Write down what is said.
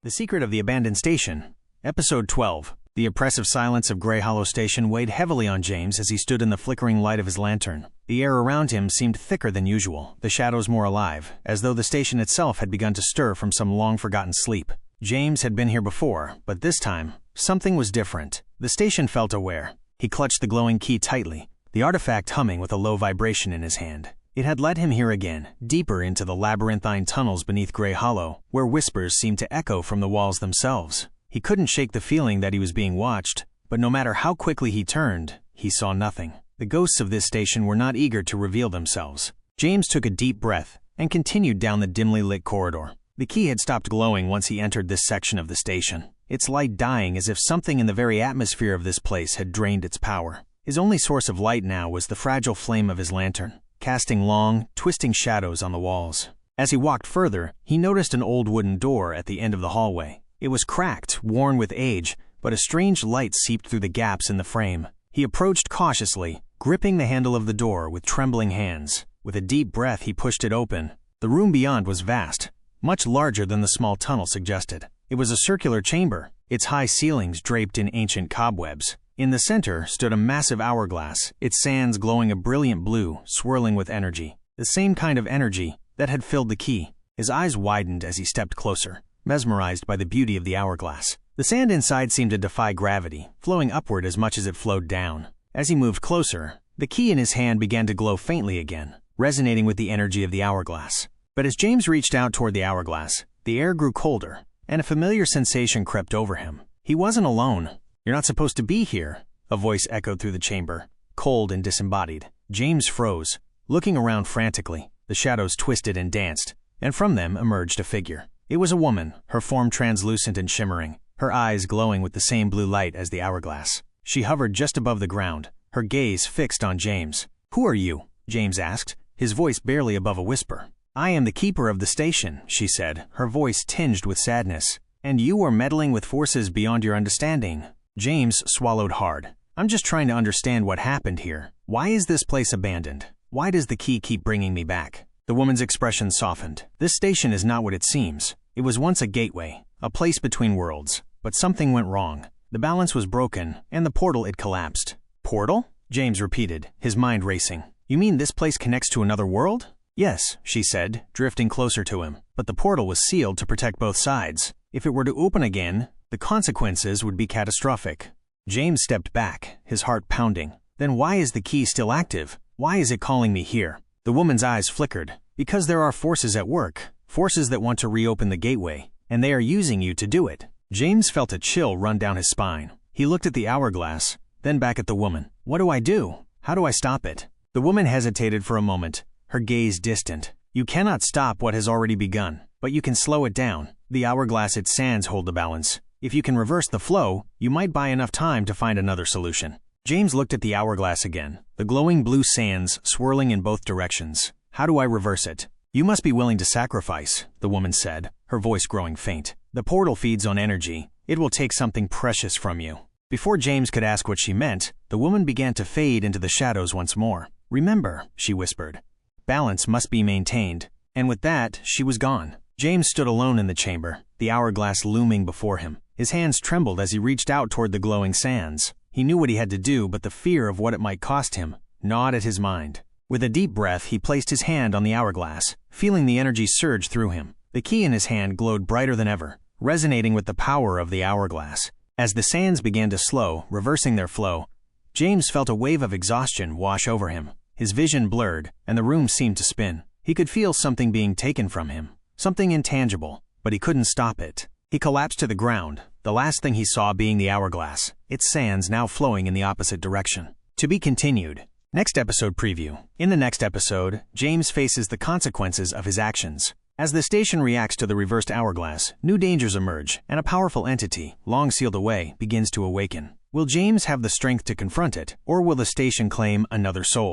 The Secret of the Abandoned Station, Episode 12. The oppressive silence of Grey Hollow Station weighed heavily on James as he stood in the flickering light of his lantern. The air around him seemed thicker than usual, the shadows more alive, as though the station itself had begun to stir from some long-forgotten sleep. James had been here before, but this time, something was different. The station felt aware. He clutched the glowing key tightly, the artifact humming with a low vibration in his hand. It had led him here again, deeper into the labyrinthine tunnels beneath Grey Hollow, where whispers seemed to echo from the walls themselves. He couldn't shake the feeling that he was being watched, but no matter how quickly he turned, he saw nothing. The ghosts of this station were not eager to reveal themselves. James took a deep breath and continued down the dimly lit corridor. The key had stopped glowing once he entered this section of the station, its light dying as if something in the very atmosphere of this place had drained its power. His only source of light now was the fragile flame of his lantern, casting long, twisting shadows on the walls. As he walked further, he noticed an old wooden door at the end of the hallway. It was cracked, worn with age, but a strange light seeped through the gaps in the frame. He approached cautiously, gripping the handle of the door with trembling hands. With a deep breath, he pushed it open. The room beyond was vast, much larger than the small tunnel suggested. It was a circular chamber, its high ceilings draped in ancient cobwebs. In the center stood a massive hourglass, its sands glowing a brilliant blue, swirling with energy. The same kind of energy that had filled the key. His eyes widened as he stepped closer, mesmerized by the beauty of the hourglass. The sand inside seemed to defy gravity, flowing upward as much as it flowed down. As he moved closer, the key in his hand began to glow faintly again, resonating with the energy of the hourglass. But as James reached out toward the hourglass, the air grew colder, and a familiar sensation crept over him. He wasn't alone. "You're not supposed to be here," a voice echoed through the chamber, cold and disembodied. James froze, looking around frantically. The shadows twisted and danced, and from them emerged a figure. It was a woman, her form translucent and shimmering, her eyes glowing with the same blue light as the hourglass. She hovered just above the ground, her gaze fixed on James. "Who are you?" James asked, his voice barely above a whisper. "I am the keeper of the station," she said, her voice tinged with sadness. "And you are meddling with forces beyond your understanding." James swallowed hard. "I'm just trying to understand what happened here. Why is this place abandoned? Why does the key keep bringing me back?" The woman's expression softened. "This station is not what it seems. It was once a gateway, a place between worlds. But something went wrong. The balance was broken, and the portal had collapsed." "Portal?" James repeated, his mind racing. "You mean this place connects to another world?" "Yes," she said, drifting closer to him. "But the portal was sealed to protect both sides. If it were to open again, the consequences would be catastrophic." James stepped back, his heart pounding. "Then why is the key still active? Why is it calling me here?" The woman's eyes flickered. "Because there are forces at work, forces that want to reopen the gateway, and they are using you to do it." James felt a chill run down his spine. He looked at the hourglass, then back at the woman. "What do I do? How do I stop it?" The woman hesitated for a moment, her gaze distant. "You cannot stop what has already begun, but you can slow it down. The hourglass its sands hold the balance. If you can reverse the flow, you might buy enough time to find another solution." James looked at the hourglass again, the glowing blue sands swirling in both directions. "How do I reverse it?" "You must be willing to sacrifice," the woman said, her voice growing faint. "The portal feeds on energy. It will take something precious from you." Before James could ask what she meant, the woman began to fade into the shadows once more. "Remember," she whispered, "balance must be maintained." And with that, she was gone. James stood alone in the chamber, the hourglass looming before him. His hands trembled as he reached out toward the glowing sands. He knew what he had to do, but the fear of what it might cost him gnawed at his mind. With a deep breath, he placed his hand on the hourglass, feeling the energy surge through him. The key in his hand glowed brighter than ever, resonating with the power of the hourglass. As the sands began to slow, reversing their flow, James felt a wave of exhaustion wash over him. His vision blurred, and the room seemed to spin. He could feel something being taken from him, something intangible, but he couldn't stop it. He collapsed to the ground, the last thing he saw being the hourglass, its sands now flowing in the opposite direction. To be continued. Next episode preview. In the next episode, James faces the consequences of his actions. As the station reacts to the reversed hourglass, new dangers emerge, and a powerful entity, long sealed away, begins to awaken. Will James have the strength to confront it, or will the station claim another soul?